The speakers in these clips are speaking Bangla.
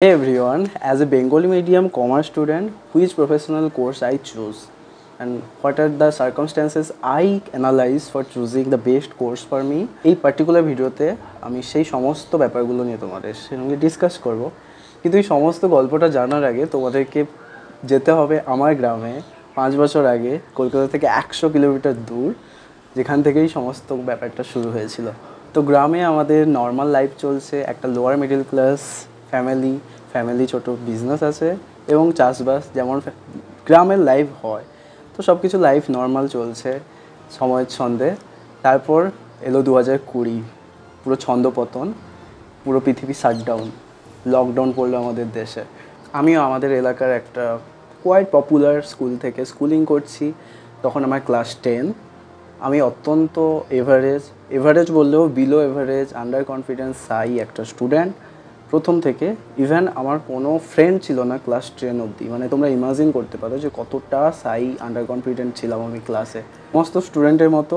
Hey everyone, as a Bengali medium commerce student, which professional course I choose and what are the circumstances I analyze for choosing the best course for me এই পার্টিকুলার ভিডিওতে আমি সেই সমস্ত ব্যাপারগুলো নিয়ে তোমাদের সঙ্গে ডিসকাস করব। কিন্তু এই সমস্ত গল্পটা জানার আগে তোমাদেরকে যেতে হবে আমার গ্রামে 5 বছর আগে, কলকাতা থেকে 100 কিলোমিটার দূর, যেখান থেকেই সমস্ত ব্যাপারটা শুরু হয়েছিল। তো গ্রামে আমাদের নর্মাল লাইফ চলছে, একটা লোয়ার মিডল ক্লাস ফ্যামিলি ছোট বিজনেস আছে এবং চাষবাস, যেমন গ্রামের লাইফ হয়। তো সব কিছু লাইফ নর্মাল চলছে সময়ের ছন্দে। তারপর এলো 2020, পুরো ছন্দপতন, পুরো পৃথিবী শাটডাউন, লকডাউন পড়লো আমাদের দেশে। আমিও আমাদের এলাকার একটা কোয়াইট পপুলার স্কুল থেকে স্কুলিং করছি। তখন আমার ক্লাস 10। আমি অত্যন্ত এভারেজ বললেও বিলো এভারেজ, আন্ডার কনফিডেন্স একটা স্টুডেন্ট প্রথম থেকে। ইভেন আমার কোনো ফ্রেন্ড ছিল না ক্লাস 10 অবধি। মানে তোমরা ইমাজিন করতে পারো যে কতটা আন্ডার কনফিডেন্ট ছিলাম আমি ক্লাসে। সমস্ত স্টুডেন্টের মতো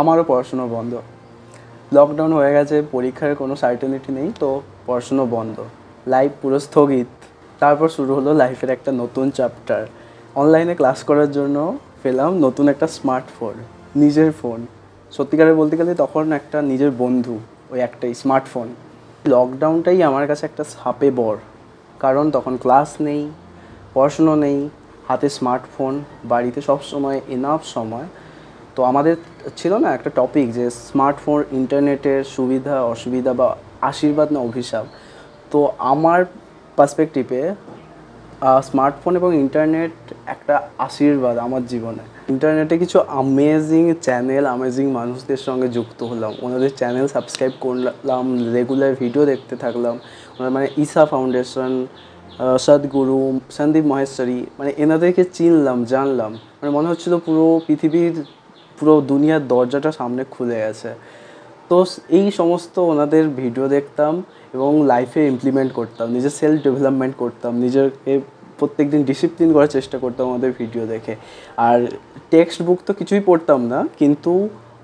আমারও পড়াশুনো বন্ধ, লকডাউন হয়ে গেছে, পরীক্ষার কোনো সার্টেনিটি নেই, তো পড়াশুনো বন্ধ, লাইফ পুরো স্থগিত। তারপর শুরু হলো লাইফের একটা নতুন চ্যাপ্টার। অনলাইনে ক্লাস করার জন্য পেলাম নতুন একটা স্মার্টফোন, নিজের ফোন। সত্যিকারে বলতে গেলে তখন একটা নিজের বন্ধু, ওই একটাই স্মার্টফোন। লকডাউনটাই আমার কাছে একটা সাপে বর, কারণ তখন ক্লাস নেই, পড়াশুনো নেই, হাতে স্মার্টফোন, বাড়িতে সব সময় এনাফ সময়। তো আমাদের ছিল না একটা টপিক যে স্মার্টফোন, ইন্টারনেটের সুবিধা অসুবিধা বা আশীর্বাদ না অভিশাপ। তো আমার পার্সপেক্টিভে স্মার্টফোন এবং ইন্টারনেট একটা আশীর্বাদ আমার জীবনে। ইন্টারনেটে কিছু অ্যামেজিং চ্যানেল, অ্যামেজিং মানুষদের সঙ্গে যুক্ত হলাম, ওনাদের চ্যানেল সাবস্ক্রাইব করলাম, রেগুলার ভিডিও দেখতে থাকলাম। মানে ঈশা ফাউন্ডেশন, সদ্গুরু, সন্দীপ মহেশ্বরী, মানে এনাদেরকে চিনলাম, জানলাম। মানে মনে হচ্ছিলো পুরো পৃথিবীর, পুরো দুনিয়ার দরজাটা সামনে খুলে গেছে। তো এই সমস্ত ওনাদের ভিডিও দেখতাম এবং লাইফে ইমপ্লিমেন্ট করতাম, নিজের সেলফ ডেভেলপমেন্ট করতাম, নিজেকে প্রত্যেক দিন ডিসিপ্লিন করার চেষ্টা করতাম ওনাদের ভিডিও দেখে। আর টেক্সট বুক তো কিছুই পড়তাম না, কিন্তু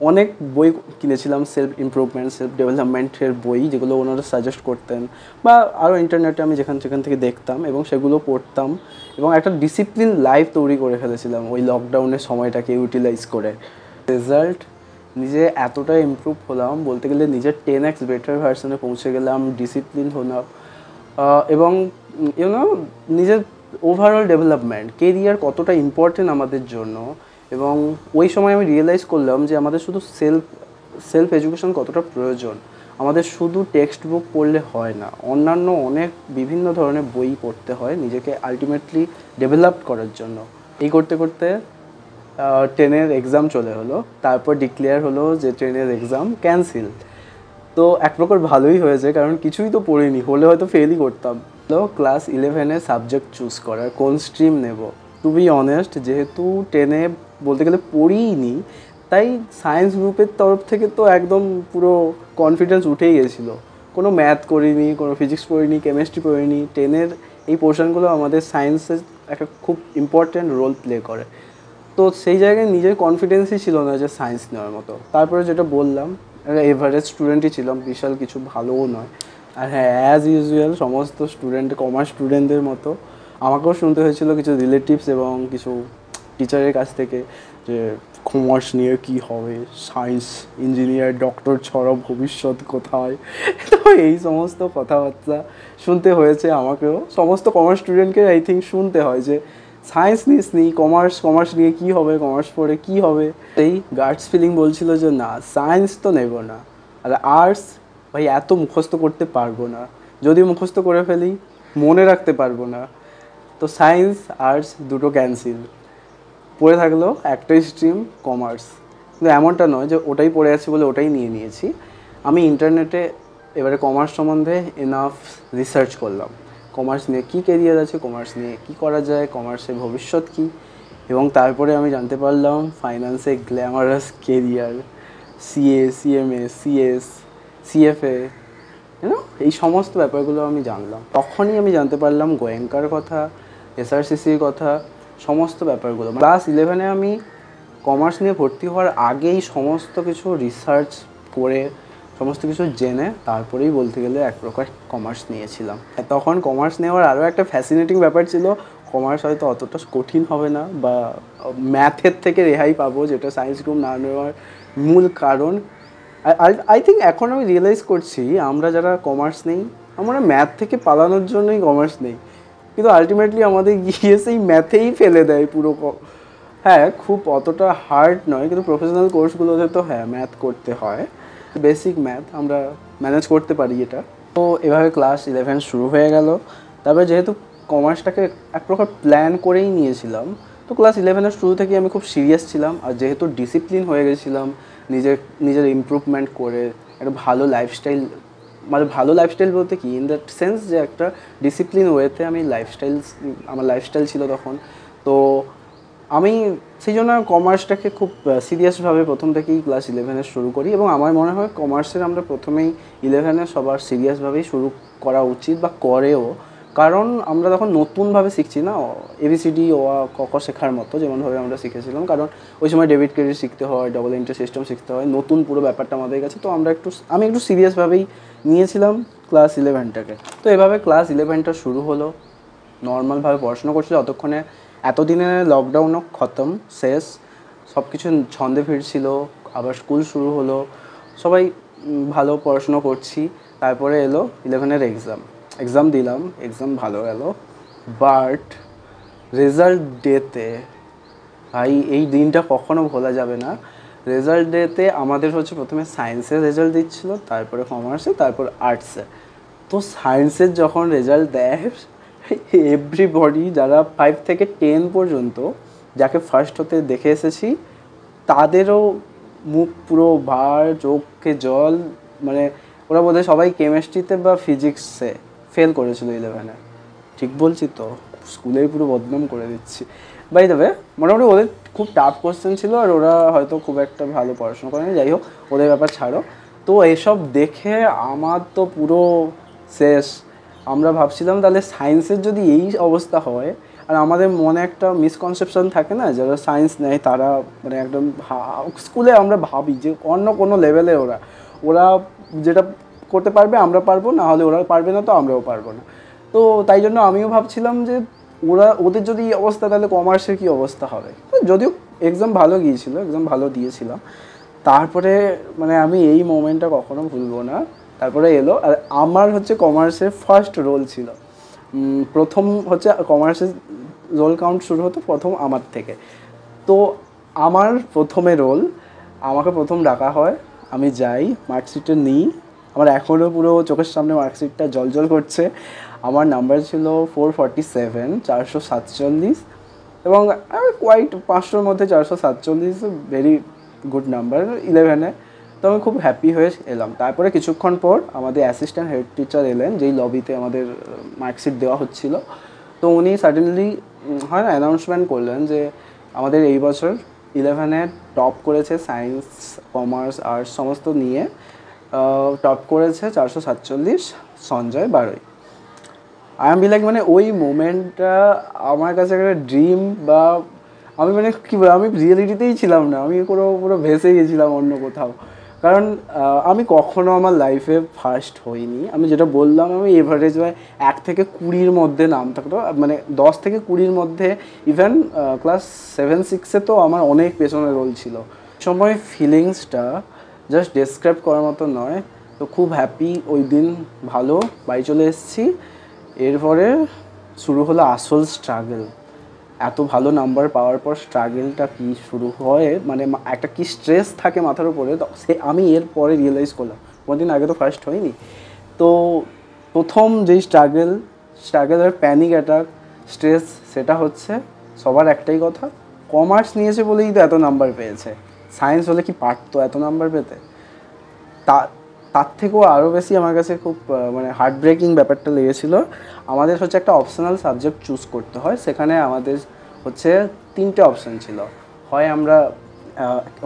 অনেক বই কিনেছিলাম, সেলফ ইমপ্রুভমেন্ট, সেলফ ডেভেলপমেন্টের বই, যেগুলো ওনারা সাজেস্ট করতেন বা আরও ইন্টারনেটে আমি যেখান থেকে দেখতাম এবং সেগুলো পড়তাম। এবং একটা ডিসিপ্লিন লাইফ তৈরি করে ফেলেছিলাম ওই লকডাউনের সময়টাকে ইউটিলাইজ করে। রেজাল্ট, নিজে এতটা ইমপ্রুভ হলাম, বলতে গেলে নিজের 10x বেটার ভার্সনে পৌঁছে গেলাম, ডিসিপ্লিন হলাম এবং নিজের ওভারঅল ডেভেলপমেন্ট, কেরিয়ার কতটা ইম্পর্টেন্ট আমাদের জন্য। এবং ওই সময় আমি রিয়েলাইজ করলাম যে আমাদের শুধু সেলফ এডুকেশন কতটা প্রয়োজন। আমাদের শুধু টেক্সট বুক পড়লে হয় না, অন্যান্য অনেক বিভিন্ন ধরনের বই পড়তে হয় নিজেকে আলটিমেটলি ডেভেলপ করার জন্য। এই করতে করতে 10-এর এক্সাম চলে হলো। তারপর ডিক্লেয়ার হলো যে 10-এর এক্সাম ক্যান্সেল। তো এক প্রকার ভালোই হয়েছে, কারণ কিছুই তো পড়িনি, হলে হয়তো ফেলই করতাম। তো ক্লাস 11-এ সাবজেক্ট চুজ করার, কোন স্ট্রিম নেব। টু বি অনেস্ট, যেহেতু 10-এ বলতে গেলে পড়িইনি, তাই সায়েন্স গ্রুপের তরফ থেকে তো একদম পুরো কনফিডেন্স উঠেই গেছিলো। কোনো ম্যাথ করিনি, কোনো ফিজিক্স পড়িনি, কেমিস্ট্রি পড়িনি। 10-এর এই পোর্শনগুলো আমাদের সায়েন্সের একটা খুব ইম্পর্ট্যান্ট রোল প্লে করে। তো সেই জায়গায় নিজের কনফিডেন্সই ছিল না যে সায়েন্স নেওয়ার মতো। তারপরে যেটা বললাম, এভারেজ স্টুডেন্টই ছিলাম, বিশাল কিছু ভালোও নয়। আর হ্যাঁ, অ্যাজ ইউজুয়াল সমস্ত স্টুডেন্ট, কমার্স স্টুডেন্টদের মতো আমাকেও শুনতে হয়েছিল কিছু রিলেটিভস এবং কিছু টিচারের কাছ থেকে যে কমার্স নিয়ে কী হবে, সায়েন্স, ইঞ্জিনিয়ার, ডক্টর ছাড়া ভবিষ্যৎ কোথায়। তো এই সমস্ত কথাবার্তা শুনতে হয়েছে আমাকেও। সমস্ত কমার্স স্টুডেন্টকে আই থিঙ্ক শুনতে হয় যে সায়েন্স নিস নি, কমার্স নিয়ে কী হবে, কমার্স পড়ে কী হবে। এই গার্ডস ফিলিং বলছিল যে না, সায়েন্স তো নেব না। আর আর্টস, ভাই এত মুখস্থ করতে পারবো না, যদি মুখস্থ করে ফেলি মনে রাখতে পারবো না। তো সায়েন্স আর্টস দুটো ক্যান্সেল, পড়ে থাকলো একটাই স্ট্রিম, কমার্স। কিন্তু এমনটা নয় যে ওটাই পড়ে আছি বলে ওটাই নিয়ে নিয়েছি। আমি ইন্টারনেটে এবারে কমার্স সম্বন্ধে এনাফ রিসার্চ করলাম, কমার্স নিয়ে কী কেরিয়ার আছে, কমার্স নিয়ে কী করা যায়, কমার্সের ভবিষ্যৎ কী। এবং তারপরে আমি জানতে পারলাম ফাইন্যান্সে glamorous career, CA, CMA, CS, CFA, এই সমস্ত ব্যাপারগুলো আমি জানলাম। তখনই আমি জানতে পারলাম গোয়েঙ্কার কথা, এসআরসিসির কথা, সমস্ত ব্যাপারগুলো। ক্লাস 11-এ আমি কমার্স নিয়ে ভর্তি হওয়ার আগেই সমস্ত কিছু রিসার্চ করে সমস্ত কিছু জেনে তারপরেই বলতে গেলে এক প্রকার কমার্স নিয়েছিলাম। তখন কমার্স নেওয়ার আরও একটা ফ্যাসিনেটিং ব্যাপার ছিল, কমার্স হয়তো অতটা কঠিন হবে না বা ম্যাথের থেকে রেহাই পাবো, যেটা সায়েন্স গ্রুপ না নেওয়ার মূল কারণ। আই থিঙ্ক এখন আমি রিয়েলাইজ করছি আমরা যারা কমার্স নেই আমরা ম্যাথ থেকে পালানোর জন্যই কমার্স নেই, কিন্তু আলটিমেটলি আমাদের গিয়ে সেই ম্যাথেই ফেলে দেয় পুরো। হ্যাঁ, খুব অতটা হার্ড নয়, কিন্তু প্রফেশনাল কোর্সগুলোতে তো হ্যাঁ ম্যাথ করতে হয়, বেসিক ম্যাথ আমরা ম্যানেজ করতে পারি এটা। তো এভাবে ক্লাস 11 শুরু হয়ে গেল। তারপরে যেহেতু কমার্সটাকে এক প্রকার প্ল্যান করেই নিয়েছিলাম, তো ক্লাস 11-এর শুরু থেকে আমি খুব সিরিয়াস ছিলাম। আর যেহেতু ডিসিপ্লিন হয়ে গেছিলাম, নিজের ইমপ্রুভমেন্ট করে একটা ভালো লাইফস্টাইল, মানে ভালো লাইফস্টাইল বলতে কি, ইন দ্যাট সেন্স যে একটা ডিসিপ্লিন ওয়েতে আমার লাইফস্টাইল ছিল তখন। তো আমি সেই জন্য কমার্সটাকে খুব সিরিয়াসভাবে প্রথম থেকেই ক্লাস 11-এ শুরু করি, এবং আমার মনে হয় কমার্সের আমরা প্রথমেই 11-এ সবার সিরিয়াসভাবেই শুরু করা উচিত বা করেও, কারণ আমরা তখন নতুনভাবে শিখছি না, এবিসিডি ও ক খ শেখার মতো যেমনভাবে আমরা শিখেছিলাম, কারণ ওই সময় ডেবিট ক্রেডিট শিখতে হয়, ডবল এন্ট্রি সিস্টেম শিখতে হয়, নতুন পুরো ব্যাপারটা আমাদের কাছে। তো আমি একটু সিরিয়াসভাবেই নিয়েছিলাম ক্লাস 11টাকে। তো এভাবে ক্লাস 11টা শুরু হলো, নর্মালভাবে পড়াশোনা করছিল ততক্ষণে। এতদিনে লকডাউনও খতম, শেষ, সব কিছু ছন্দে ফিরছিল, আবার স্কুল শুরু হলো, সবাই ভালো পড়াশুনো করছি। তারপরে এলো 11-এর এক্সাম দিলাম, এক্সাম ভালো গেল, বাট রেজাল্ট ডেতে ভাই এই দিনটা কখনো ভোলা যাবে না। রেজাল্ট ডেতে আমাদের হচ্ছে প্রথমে সায়েন্সের রেজাল্ট দিচ্ছিলো, তারপরে কমার্সে, তারপর আর্টসে। তো সায়েন্সের যখন রেজাল্ট দেয়, এভরিবডি যারা 5 থেকে 10 পর্যন্ত যাকে ফার্স্ট হতে দেখে এসেছি তাদেরও মুখ পুরো ভার, চোখে জল, মানে ওরা বোধহয় সবাই কেমিস্ট্রিতে বা ফিজিক্সে ফেল করেছিল 11-এ। ঠিক বলছি তো? স্কুলেই পুরো বদনাম করে দিচ্ছি। বাই দ্য ওয়ে, মোটামুটি ওদের খুব টাফ কোশ্চেন ছিল, আর ওরা হয়তো খুব একটা ভালো পড়াশোনা করেনি, যাই হোক ওদের ব্যাপার ছাড়ো। তো এসব দেখে আমার তো পুরো শেষ। আমরা ভাবছিলাম তাহলে সায়েন্সের যদি এই অবস্থা হয়, আর আমাদের মনে একটা মিসকনসেপশন থাকে না, যারা সায়েন্স নেয় তারা মানে একদম স্কুলে আমরা ভাবি যে অন্য কোনো লেভেলে ওরা যেটা করতে পারবে আমরা পারবো, না হলে ওরা পারবে না তো আমরাও পারবো না। তো তাই জন্য আমিও ভাবছিলাম যে ওদের যদি এই অবস্থা তাহলে কমার্সের কী অবস্থা হবে। যদিও এক্সাম ভালো গিয়েছিল, এক্সাম ভালো দিয়েছিলাম। তারপরে মানে আমি এই মোমেন্টটা কখনো ভুলবো না। তারপরে এলো, আর আমার হচ্ছে কমার্সের ফার্স্ট রোল ছিল। প্রথম হচ্ছে কমার্সের রোল কাউন্ট শুরু হতো প্রথম আমার থেকে। তো আমার প্রথমে রোল, আমাকে প্রথম ডাকা হয়, আমি যাই, মার্কশিটটা নিই। আমার এখনও পুরো চোখের সামনে মার্কশিটটা জলজল করছে। আমার নাম্বার ছিল 447, 447, এবং কোয়াইট 500-র মধ্যে 447, ভেরি গুড নাম্বার 11-এ। তো আমি খুব হ্যাপি হয়ে এলাম। তারপরে কিছুক্ষণ পর আমাদের অ্যাসিস্ট্যান্ট হেড টিচার এলেন, যেই লবিতে আমাদের মার্কশিট দেওয়া হচ্ছিল। তো উনি সাডেনলি হয় না অ্যানাউন্সমেন্ট করলেন যে আমাদের এই বছর 11-এ টপ করেছে সায়েন্স, কমার্স, আর্টস সমস্ত নিয়ে টপ করেছে 447 সঞ্জয় বারোই। আই এম বি লাইক, মানে ওই মোমেন্টটা আমার কাছে একটা ড্রিম, বা আমি মানে কী বলবো, আমি রিয়েলিটিতেই ছিলাম না, আমি পুরো ভেসে গেছিলাম অন্য কোথাও। কারণ আমি কখনো আমার লাইফে ফার্স্ট হইনি। আমি যেটা বললাম, আমি এভারেজ 1 থেকে 20-র মধ্যে নাম থাকতো, মানে 10 থেকে 20-র মধ্যে। ইভেন ক্লাস 7-6-এ তো আমার অনেক পেছনে রোল ছিল। সময় ফিলিংসটা জাস্ট ডেসক্রাইব করার মতো নয়। তো খুব হ্যাপি ওই দিন, ভালো বাড়ি চলে এসেছি। এরপরে শুরু হলো আসল স্ট্রাগল। এত ভালো নাম্বার পাওয়ার পর স্ট্রাগলটা কি শুরু হয়, মানে একটা কি স্ট্রেস থাকে মাথার উপরে, তো আমি এরপরে রিয়েলাইজ করলাম, কোনোদিন আগে তো ফার্স্ট হয়নি। তো প্রথম যেই স্ট্রাগল আর প্যানিক অ্যাটাক, স্ট্রেস, সেটা হচ্ছে সবার একটাই কথা, কমার্স নিয়েছে বলেই তো এত নাম্বার পেয়েছে, সায়েন্স হলে কি পারতো এত নাম্বার পেতে? তার থেকেও আরও বেশি আমার কাছে খুব মানে হার্ট ব্রেকিং ব্যাপারটা লেগেছিল। আমাদের হচ্ছে একটা অপশনাল সাবজেক্ট চুজ করতে হয়, সেখানে আমাদের হচ্ছে 3টে অপশান ছিল। হয় আমরা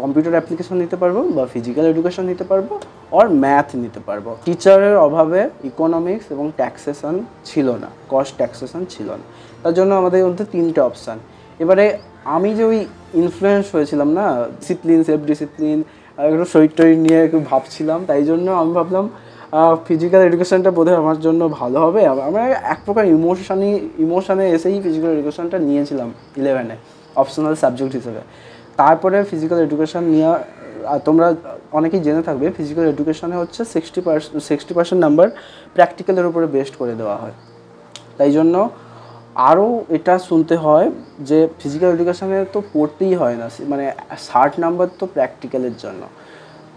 কম্পিউটার অ্যাপ্লিকেশন নিতে পারবো, বা ফিজিক্যাল এডুকেশন নিতে পারবো, আর ম্যাথ নিতে পারবো। টিচারের অভাবে ইকোনমিক্স এবং ট্যাক্সেশন ছিল না, কস্ট ট্যাক্সেশন ছিল না, তার জন্য আমাদের মধ্যে 3টে অপশান। এবারে আমি যে ওই ইনফ্লুয়েন্স হয়েছিলাম না, ডিসিপ্লিন, সেলফ ডিসিপ্লিন, একটু শরীর টরীর নিয়ে একটু ভাবছিলাম, তাই জন্য আমি ভাবলাম ফিজিক্যাল এডুকেশনটা বোধহয় আমার জন্য ভালো হবে। আমরা এক প্রকার ইমোশনে এসেই ফিজিক্যাল এডুকেশনটা নিয়েছিলাম 11-এ অপশনাল সাবজেক্ট হিসেবে। তারপরে ফিজিক্যাল এডুকেশন নিয়ে তোমরা অনেকেই জেনে থাকবে, ফিজিক্যাল এডুকেশনে হচ্ছে 60% নাম্বার প্র্যাকটিক্যালের উপরে বেস্ট করে দেওয়া হয়। তাই জন্য আরও এটা শুনতে হয় যে ফিজিক্যাল এডুকেশানে তো পড়তেই হয় না, মানে 60 নাম্বার তো প্র্যাকটিক্যালের জন্য।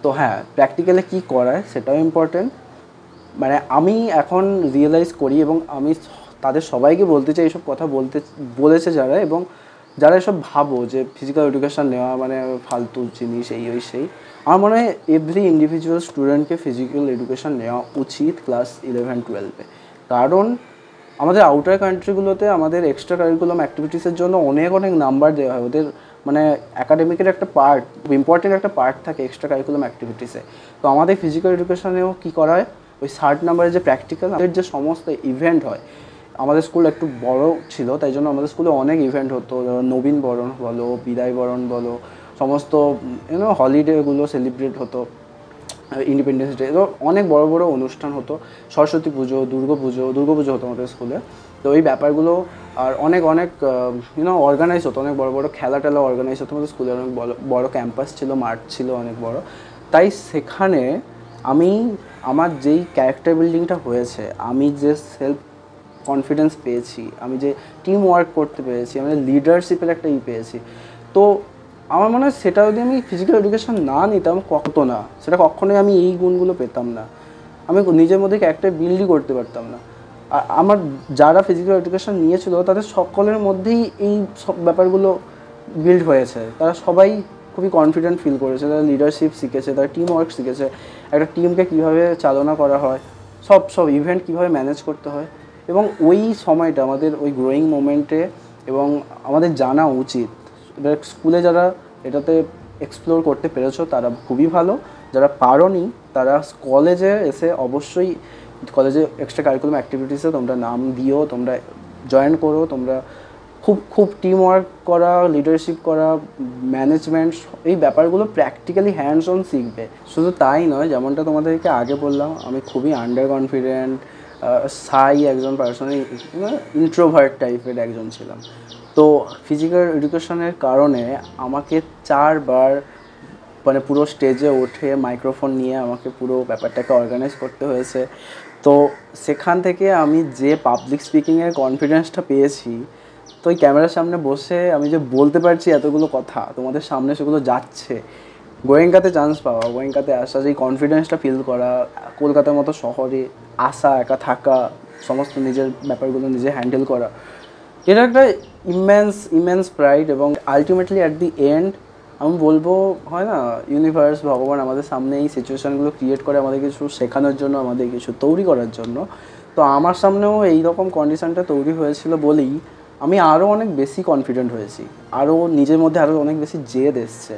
তো হ্যাঁ, প্র্যাকটিক্যালে কী করায় সেটাও ইম্পর্টেন্ট। মানে আমি এখন রিয়েলাইজ করি এবং আমি তাদের সবাইকে বলতে চাই, এইসব কথা বলেছে যারা, এবং যারা এসব ভাবো যে ফিজিক্যাল এডুকেশান নেওয়া মানে ফালতু জিনিস এই ওই সেই, আমার মনে হয় এভরি ইন্ডিভিজুয়াল স্টুডেন্টকে ফিজিক্যাল এডুকেশান নেওয়া উচিত ক্লাস 11-12-এ। কারণ আমাদের আউটার কান্ট্রিগুলোতে আমাদের এক্সট্রা কারিকুলাম অ্যাক্টিভিটিসের জন্য অনেক নাম্বার দেওয়া হয়। ওদের মানে অ্যাকাডেমিকের একটা পার্ট, ইম্পর্টেন্ট একটা পার্ট থাকে এক্সট্রা কারিকুলাম অ্যাক্টিভিটিসে। তো আমাদের ফিজিক্যাল এডুকেশনেও কী করা হয়, ওই 60 নাম্বারের যে প্র্যাকটিক্যাল, আমাদের যে সমস্ত ইভেন্ট হয়, আমাদের স্কুল একটু বড় ছিল, তাই জন্য আমাদের স্কুলে অনেক ইভেন্ট হতো। নবীন বরণ বলো, বিদায় বরণ বলো, সমস্ত হলিডেগুলো সেলিব্রেট হতো, ইন্ডিপেন্ডেন্স ডে, তো অনেক বড় বড় অনুষ্ঠান হতো। সরস্বতী পুজো, দুর্গাপুজো হতো আমাদের স্কুলে। তো এই ব্যাপারগুলো আর অনেক অর্গানাইজ হতো, অনেক বড় বড় খেলা টেলা অর্গানাইজ হতো আমাদের স্কুলে। অনেক বড় ক্যাম্পাস ছিল, মাঠ ছিল অনেক বড়। তাই সেখানে আমি আমার যেই ক্যারেক্টার বিল্ডিংটা হয়েছে, আমি যে সেলফ কনফিডেন্স পেয়েছি, আমি যে টিম ওয়ার্ক করতে পেরেছি, আমি লিডারশিপের একটা পেয়েছি, তো আমার মনে হয় সেটা যদি আমি ফিজিক্যাল এডুকেশন না নিতাম সেটা কখনোই আমি এই গুণগুলো পেতাম না। আমি নিজের মধ্যে ক্যারেক্টার বিল্ডই করতে পারতাম না। আর আমার যারা ফিজিক্যাল এডুকেশন নিয়েছিল তাদের সকলের মধ্যেই এই সব ব্যাপারগুলো বিল্ড হয়েছে। তারা সবাই খুবই কনফিডেন্ট ফিল করেছে, তারা লিডারশিপ শিখেছে, তারা টিম ওয়ার্ক শিখেছে, একটা টিমকে কীভাবে চালনা করা হয়, সব ইভেন্ট কীভাবে ম্যানেজ করতে হয়। এবং ওই সময়টা আমাদের ওই গ্রোয়িং মোমেন্টে, এবং আমাদের জানা উচিত। এবার স্কুলে যারা এটাতে এক্সপ্লোর করতে পেরেছো তারা খুবই ভালো, যারা পারোনি তারা কলেজে এসে অবশ্যই কলেজে এক্সট্রা কারিকুলাম অ্যাক্টিভিটিসে তোমরা নাম দিও, তোমরা জয়েন করো, তোমরা খুব টিম ওয়ার্ক করা, লিডারশিপ করা, ম্যানেজমেন্ট, এই ব্যাপারগুলো প্র্যাকটিক্যালি হ্যান্ডস অন শিখবে। শুধু তাই নয়, যেমনটা তোমাদেরকে আগে বললাম, আমি খুবই আন্ডার কনফিডেন্ট, সাই একজন পার্সোনালি, ইন্ট্রোভার্ট টাইপের একজন ছিলাম। তো ফিজিক্যাল এডুকেশনের কারণে আমাকে 4 বার মানে পুরো স্টেজে উঠে মাইক্রোফোন নিয়ে আমাকে পুরো ব্যাপারটাকে অর্গানাইজ করতে হয়েছে। তো সেখান থেকে আমি যে পাবলিক স্পিকিংয়ের কনফিডেন্সটা পেয়েছি, তো ওই ক্যামেরার সামনে বসে আমি যে বলতে পারছি এতগুলো কথা তোমাদের সামনে, সেগুলো যাচ্ছে। গোয়েঙ্কাতে চান্স পাওয়া, গোয়েঙ্কাতে আসা, যেই কনফিডেন্সটা ফিল করা, কলকাতার মতো শহরে আসা, একা থাকা, সমস্ত নিজের ব্যাপারগুলো নিজে হ্যান্ডেল করা, এটা একটা ইমেন্স প্রাইড। এবং আলটিমেটলি অ্যাট দি এন্ড আমি বলবো, হয় না, ইউনিভার্স, ভগবান আমাদের সামনে এই সিচুয়েশানগুলো ক্রিয়েট করে আমাদের কিছু শেখানোর জন্য, আমাদের কিছু তৈরি করার জন্য। তো আমার সামনেও এই রকম কন্ডিশানটা তৈরি হয়েছিল বলেই আমি আরও অনেক বেশি কনফিডেন্ট হয়েছি, আরও নিজের মধ্যে আরও অনেক বেশি জেদ এসছে।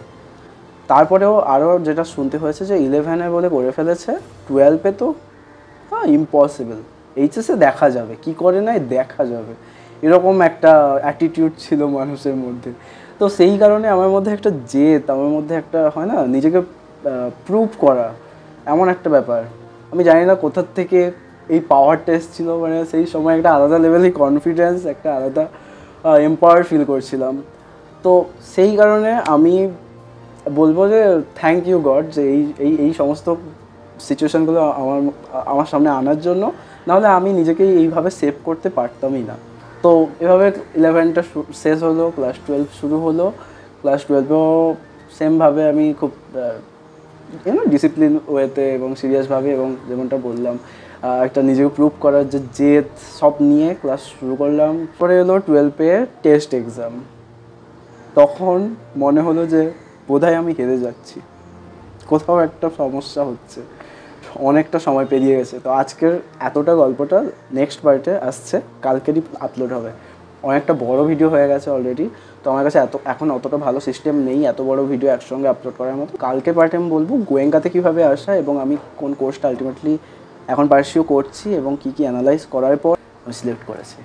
তারপরেও আরও যেটা শুনতে হয়েছে যে 11-এ বলে করে ফেলেছে, 12-এ তো ইম্পসিবল, এইচএসে দেখা যাবে, কি করে নাই দেখা যাবে, এরকম একটা অ্যাটিটিউড ছিল মানুষের মধ্যে। তো সেই কারণে আমার মধ্যে একটা জেদ, আমার মধ্যে একটা, হয় না, নিজেকে প্রুভ করা, এমন একটা ব্যাপার। আমি জানি না কোথার থেকে এই পাওয়ারটা এসেছিলো, মানে সেই সময় একটা আলাদা লেভেলের কনফিডেন্স, একটা আলাদা এম্পাওয়ার ফিল করছিলাম। তো সেই কারণে আমি বলবো যে থ্যাংক ইউ গড, যে এই সমস্ত সিচুয়েশানগুলো আমার সামনে আনার জন্য। নাহলে আমি নিজেকেই এইভাবে সেভ করতে পারতামই না। তো এভাবে 11টা শেষ হলো, ক্লাস 12 শুরু হলো। ক্লাস 12এও সেমভাবে আমি খুব ডিসিপ্লিন ওয়েতে এবং সিরিয়াসভাবে, এবং যেমনটা বললাম একটা নিজেকে প্রুভ করার যে জেদ, সব নিয়ে ক্লাস শুরু করলাম। পরে এলো 12-এ টেস্ট এক্সাম। তখন মনে হলো যে বোধহয় আমি হেরে যাচ্ছি, কোথাও একটা সমস্যা হচ্ছে, অনেকটা সময় পেরিয়ে গেছে। তো আজকের এতটা গল্পটা নেক্সট পার্টে আসছে, কালকেরই আপলোড হবে। অনেকটা বড় ভিডিও হয়ে গেছে অলরেডি, তো আমার কাছে এখন অতটা ভালো সিস্টেম নেই এত বড় ভিডিও একসঙ্গে আপলোড করার মতো। কালকের পার্টে আমি বলবো গোয়েঙ্কাতে কীভাবে আসা, এবং আমি কোন কোর্সটা আলটিমেটলি এখন পার্সিউ করছি, এবং কী অ্যানালাইজ করার পর আমি সিলেক্ট করেছি।